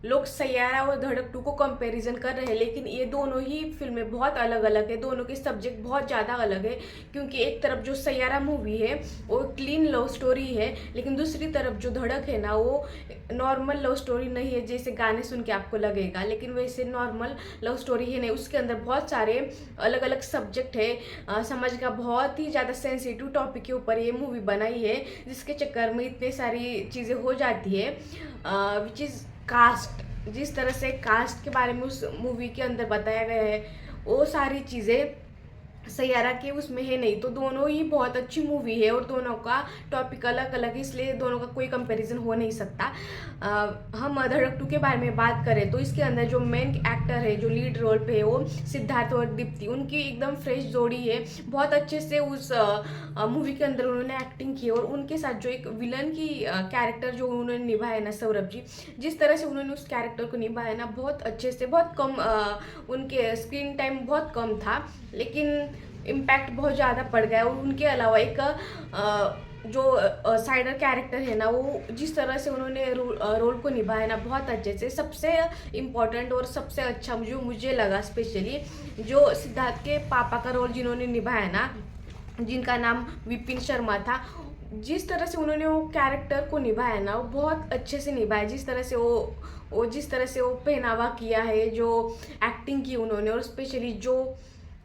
लोग सैयारा और धड़क 2 को कंपैरिजन कर रहे हैं, लेकिन ये दोनों ही फिल्में बहुत अलग अलग है। दोनों के सब्जेक्ट बहुत ज़्यादा अलग है, क्योंकि एक तरफ जो सैयारा मूवी है वो क्लीन लव स्टोरी है, लेकिन दूसरी तरफ जो धड़क है ना वो नॉर्मल लव स्टोरी नहीं है जैसे गाने सुन के आपको लगेगा, लेकिन वैसे नॉर्मल लव स्टोरी है नहीं। उसके अंदर बहुत सारे अलग अलग सब्जेक्ट है। समाज का बहुत ही ज़्यादा सेंसिटिव टॉपिक के ऊपर ये मूवी बनाई है, जिसके चक्कर में इतनी सारी चीज़ें हो जाती है, विच इज़ कास्ट। जिस तरह से कास्ट के बारे में उस मूवी के अंदर बताया गया है, वो सारी चीज़ें सैयारा के उसमें है नहीं। तो दोनों ही बहुत अच्छी मूवी है और दोनों का टॉपिक अलग अलग है, इसलिए दोनों का कोई कंपैरिजन हो नहीं सकता। हम धड़क 2 के बारे में बात करें तो इसके अंदर जो मेन एक्टर है, जो लीड रोल पे है, वो सिद्धार्थ और दीप्ति, उनकी एकदम फ्रेश जोड़ी है। बहुत अच्छे से उस मूवी के अंदर उन्होंने एक्टिंग की, और उनके साथ जो एक विलन की कैरेक्टर जो उन्होंने निभाया ना, सौरभ जी, जिस तरह से उन्होंने उस कैरेक्टर को निभाया ना, बहुत अच्छे से, बहुत कम उनके स्क्रीन टाइम बहुत कम था, लेकिन इम्पैक्ट बहुत ज़्यादा पड़ गया। और उनके अलावा एक जो साइडर कैरेक्टर है ना, वो जिस तरह से उन्होंने रोल को निभाया ना बहुत अच्छे से। सबसे इम्पोर्टेंट और सबसे अच्छा जो मुझे लगा स्पेशली, जो सिद्धार्थ के पापा का रोल जिन्होंने निभाया ना, जिनका नाम विपिन शर्मा था, जिस तरह से उन्होंने वो कैरेक्टर को निभाया ना, वो बहुत अच्छे से निभाया। जिस तरह से वो पहनावा किया है, जो एक्टिंग की उन्होंने, और स्पेशली जो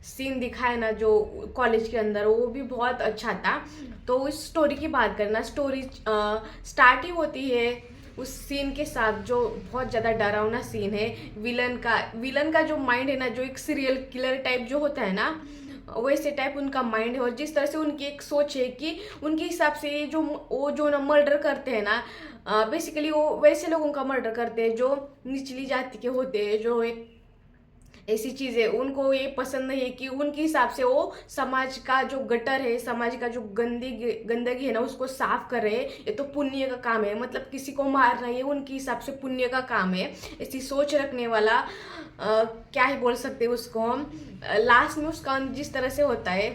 सीन दिखाया ना जो कॉलेज के अंदर, वो भी बहुत अच्छा था। तो इस स्टोरी की बात करना, स्टोरी स्टार्ट ही होती है उस सीन के साथ, जो बहुत ज़्यादा डरावना सीन है। विलन का जो माइंड है ना, जो एक सीरियल किलर टाइप जो होता है ना, वैसे टाइप उनका माइंड है। और जिस तरह से उनकी एक सोच है कि उनके हिसाब से ये जो ना मर्डर करते हैं ना, बेसिकली वो वैसे लोगों का मर्डर करते हैं जो निचली जाति के होते हैं, जो एक ऐसी चीज़ें उनको ये पसंद नहीं है कि उनके हिसाब से वो समाज का जो गटर है, समाज का जो गंदगी है ना, उसको साफ कर रहे हैं। ये तो पुण्य का काम है, मतलब किसी को मारना ये उनके हिसाब से पुण्य का काम है। ऐसी सोच रखने वाला क्या ही बोल सकते हैं उसको हम। लास्ट में उसका अंत जिस तरह से होता है,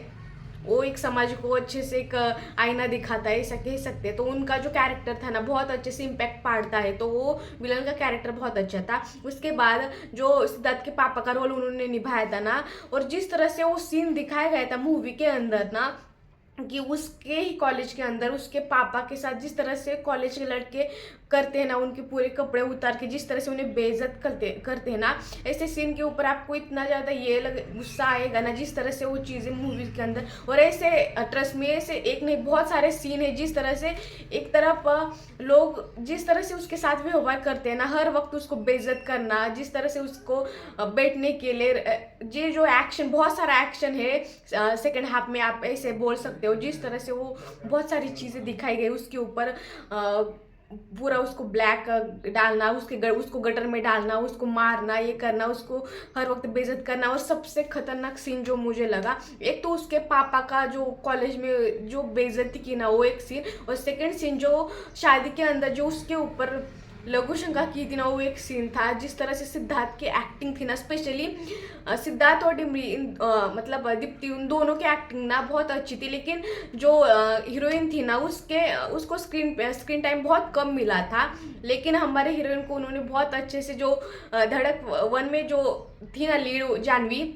वो एक समाज को अच्छे से एक आईना दिखाता है, ऐसा कह सकते हैं। तो उनका जो कैरेक्टर था ना, बहुत अच्छे से इम्पैक्ट पाड़ता है। तो वो विलन का कैरेक्टर बहुत अच्छा था। उसके बाद जो सिद्धार्थ के पापा का रोल उन्होंने निभाया था ना, और जिस तरह से वो सीन दिखाया गया था मूवी के अंदर ना, कि उसके ही कॉलेज के अंदर उसके पापा के साथ जिस तरह से कॉलेज के लड़के करते हैं ना, उनके पूरे कपड़े उतार के जिस तरह से उन्हें बेइज्जत करते हैं ना, ऐसे सीन के ऊपर आपको इतना ज़्यादा ये गुस्सा आएगा ना, जिस तरह से वो चीज़ें मूवीज के अंदर। और ऐसे ट्रस्ट में ऐसे एक नहीं बहुत सारे सीन है, जिस तरह से एक तरफ लोग जिस तरह से उसके साथ व्यवहार करते हैं ना, हर वक्त उसको बेइज्जत करना, जिस तरह से उसको बैठने के लिए ये जो एक्शन, बहुत सारा एक्शन है सेकेंड हाफ में, आप ऐसे बोल सकते हो। जिस तरह से वो बहुत सारी चीज़ें दिखाई गई उसके ऊपर, पूरा उसको ब्लैक डालना, उसको गटर में डालना, उसको मारना, ये करना, उसको हर वक्त बेइज्जत करना। और सबसे खतरनाक सीन जो मुझे लगा, एक तो उसके पापा का जो कॉलेज में जो बेइज्जती की ना, वो एक सीन, और सेकंड सीन जो शादी के अंदर जो उसके ऊपर लघु शंका की थी ना, वो एक सीन था। जिस तरह से सिद्धार्थ की एक्टिंग थी ना, स्पेशली सिद्धार्थ और डिमरी मतलब दीप्ति, उन दोनों की एक्टिंग ना बहुत अच्छी थी। लेकिन जो हीरोइन थी ना, उसको स्क्रीन टाइम बहुत कम मिला था। लेकिन हमारे हीरोइन को उन्होंने बहुत अच्छे से, जो धड़क 1 में जो थी ना लीड जानवी,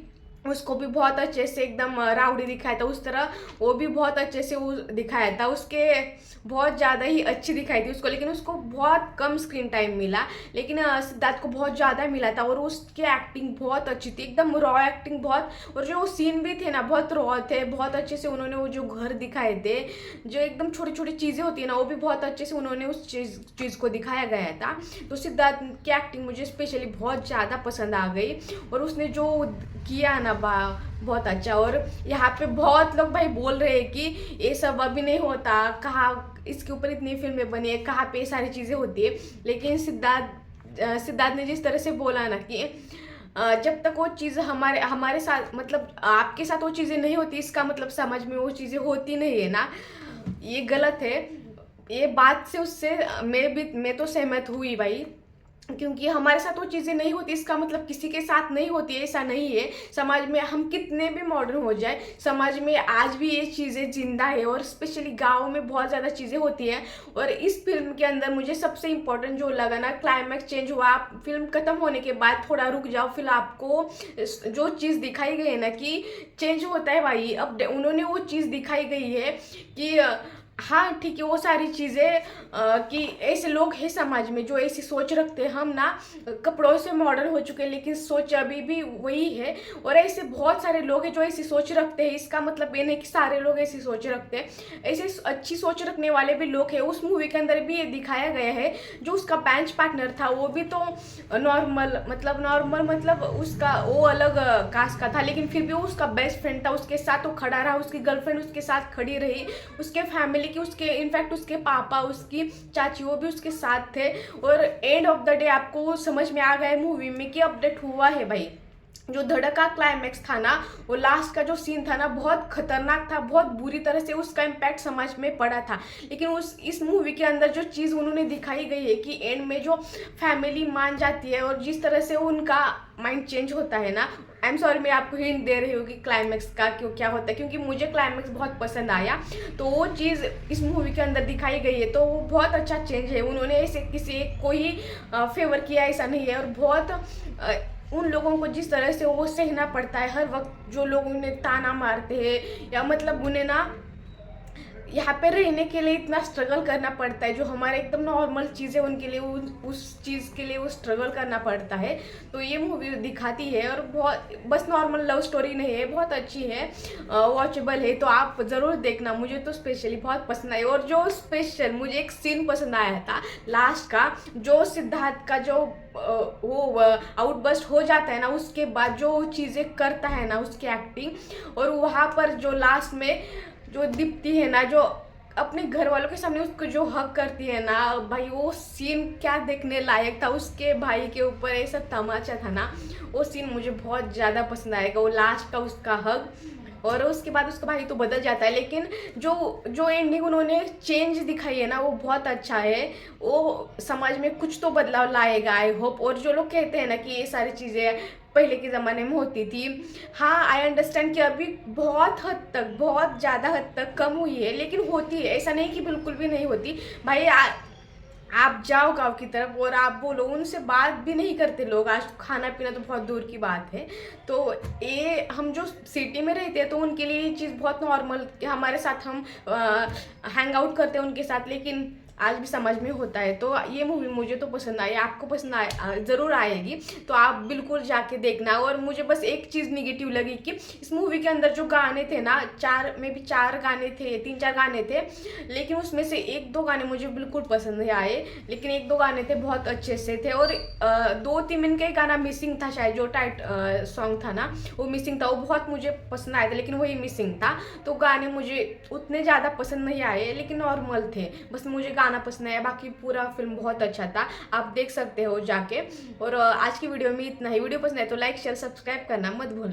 उसको भी बहुत अच्छे से एकदम राउडी दिखाया था। उस तरह वो भी बहुत अच्छे से वो दिखाया था, उसके बहुत ज़्यादा ही अच्छी दिखाई थी उसको, लेकिन उसको बहुत कम स्क्रीन टाइम मिला। लेकिन सिद्धार्थ को बहुत ज़्यादा मिला था, और उसकी एक्टिंग बहुत अच्छी थी, एकदम रॉ एक्टिंग बहुत। और जो सीन भी थे ना, बहुत रॉ थे, बहुत अच्छे से उन्होंने वो जो घर दिखाए थे, जो एकदम छोटी छोटी चीज़ें होती है ना, वो भी बहुत अच्छे से उन्होंने उस चीज़ को दिखाया गया था। तो सिद्धार्थ की एक्टिंग मुझे स्पेशली बहुत ज़्यादा पसंद आ गई, और उसने जो किया ना बहुत अच्छा। और यहाँ पे बहुत लोग भाई बोल रहे हैं कि ये सब अभी नहीं होता, कहाँ इसके ऊपर इतनी फिल्में बनी है, कहाँ पे सारी चीज़ें होती है। लेकिन सिद्धार्थ ने जिस तरह से बोला ना कि जब तक वो चीज़ हमारे हमारे साथ, मतलब आपके साथ वो चीज़ें नहीं होती, इसका मतलब समाज में वो चीज़ें होती नहीं है ना, ये गलत है। ये बात से उससे मैं तो सहमत हुई भाई। क्योंकि हमारे साथ वो चीज़ें नहीं होती इसका मतलब किसी के साथ नहीं होती है, ऐसा नहीं है। समाज में हम कितने भी मॉडर्न हो जाए, समाज में आज भी ये चीज़ें जिंदा है, और स्पेशली गाँव में बहुत ज़्यादा चीज़ें होती हैं। और इस फिल्म के अंदर मुझे सबसे इम्पोर्टेंट जो लगा ना, क्लाइमैक्स चेंज हुआ। आप फिल्म खत्म होने के बाद थोड़ा रुक जाओ, फिर आपको जो चीज़ दिखाई गई है ना कि चेंज होता है भाई। अब उन्होंने वो चीज़ दिखाई गई है कि हाँ ठीक है, वो सारी चीज़ें कि ऐसे लोग हैं समाज में जो ऐसी सोच रखते हैं। हम ना कपड़ों से मॉडर्न हो चुके हैं, लेकिन सोच अभी भी वही है। और ऐसे बहुत सारे लोग हैं जो ऐसी सोच रखते हैं। इसका मतलब ये नहीं कि सारे लोग ऐसी सोच रखते हैं, ऐसे अच्छी सोच रखने वाले भी लोग हैं। उस मूवी के अंदर भी ये दिखाया गया है। जो उसका बेंच पार्टनर था वो भी तो नॉर्मल मतलब उसका वो अलग कास्ट का था, लेकिन फिर भी वो उसका बेस्ट फ्रेंड था, उसके साथ वो खड़ा रहा, उसकी गर्लफ्रेंड उसके साथ खड़ी रही, उसके फैमिली की, उसके इनफैक्ट उसके पापा, उसकी चाची, वो भी उसके साथ थे। और एंड ऑफ द डे आपको वो समझ में आ गया मूवी में कि अपडेट हुआ है भाई। जो धड़क का क्लाइमैक्स था ना, वो लास्ट का जो सीन था ना, बहुत खतरनाक था, बहुत बुरी तरह से उसका इम्पैक्ट समाज में पड़ा था। लेकिन इस मूवी के अंदर जो चीज़ उन्होंने दिखाई गई है कि एंड में जो फैमिली मान जाती है और जिस तरह से उनका माइंड चेंज होता है ना, आई एम सॉरी मैं आपको हिंट दे रही हूँ कि क्लाइमैक्स का क्यों क्या होता है, क्योंकि मुझे क्लाइमैक्स बहुत पसंद आया। तो वो चीज़ इस मूवी के अंदर दिखाई गई है, तो वो बहुत अच्छा चेंज है। उन्होंने ऐसे किसी एक को ही फेवर किया ऐसा नहीं है। और बहुत उन लोगों को जिस तरह से वो सहना पड़ता है हर वक्त, जो लोग उन्हें ताना मारते हैं, या मतलब उन्हें ना यहाँ पे रहने के लिए इतना स्ट्रगल करना पड़ता है। जो हमारे एकदम नॉर्मल चीज़ें उनके लिए उस चीज़ के लिए वो स्ट्रगल करना पड़ता है। तो ये मूवी दिखाती है। और बहुत बस नॉर्मल लव स्टोरी नहीं है, बहुत अच्छी है, वॉचेबल है। तो आप ज़रूर देखना, मुझे तो स्पेशली बहुत पसंद आई। और जो स्पेशल मुझे एक सीन पसंद आया था लास्ट का, जो सिद्धार्थ का जो वो आउटबस्ट हो जाता है ना, उसके बाद जो चीज़ें करता है ना, उसकी एक्टिंग, और वहाँ पर जो लास्ट में जो दीप्ति है ना, जो अपने घर वालों के सामने उसको जो हक करती है ना भाई, वो सीन क्या देखने लायक था। उसके भाई के ऊपर ऐसा तमाचा था ना, वो सीन मुझे बहुत ज़्यादा पसंद आएगा। वो लास्ट का उसका हक, और उसके बाद उसका भाई तो बदल जाता है, लेकिन जो जो एंडिंग उन्होंने चेंज दिखाई है ना, वो बहुत अच्छा है। वो समाज में कुछ तो बदलाव लाएगा, आई होप। और जो लोग कहते हैं ना कि ये सारी चीज़ें पहले के ज़माने में होती थी, हाँ आई अंडरस्टैंड कि अभी बहुत हद तक, बहुत ज़्यादा हद तक कम हुई है, लेकिन होती है। ऐसा नहीं कि बिल्कुल भी नहीं होती भाई। आप जाओ गांव की तरफ और आप बोलो, उनसे बात भी नहीं करते लोग। आज खाना पीना तो बहुत दूर की बात है। तो ये हम जो सिटी में रहते हैं तो उनके लिए ये चीज़ बहुत नॉर्मल, हमारे साथ हम हैंग आउट करते हैं उनके साथ, लेकिन आज भी समझ में होता है। तो ये मूवी मुझे तो पसंद आई, आपको पसंद आए ज़रूर आएगी। तो आप बिल्कुल जाके देखना। और मुझे बस एक चीज़ निगेटिव लगी कि इस मूवी के अंदर जो गाने थे ना, 4 गाने थे, 3-4 गाने थे, लेकिन उसमें से 1-2 गाने मुझे बिल्कुल पसंद नहीं आए। लेकिन 1-2 गाने थे बहुत अच्छे से थे। और 2-3 मिनट का एक गाना मिसिंग था शायद, जो टाइट सॉन्ग था ना, वो मिसिंग था। वो बहुत मुझे पसंद आया था, लेकिन वही मिसिंग था। तो गाने मुझे उतने ज़्यादा पसंद नहीं आए, लेकिन नॉर्मल थे। बस मुझे गाना पसंद आया, बाकी पूरा फिल्म बहुत अच्छा था, आप देख सकते हो जाके। और आज की वीडियो में इतना ही। वीडियो पसंद है तो लाइक शेयर सब्सक्राइब करना मत भूलना।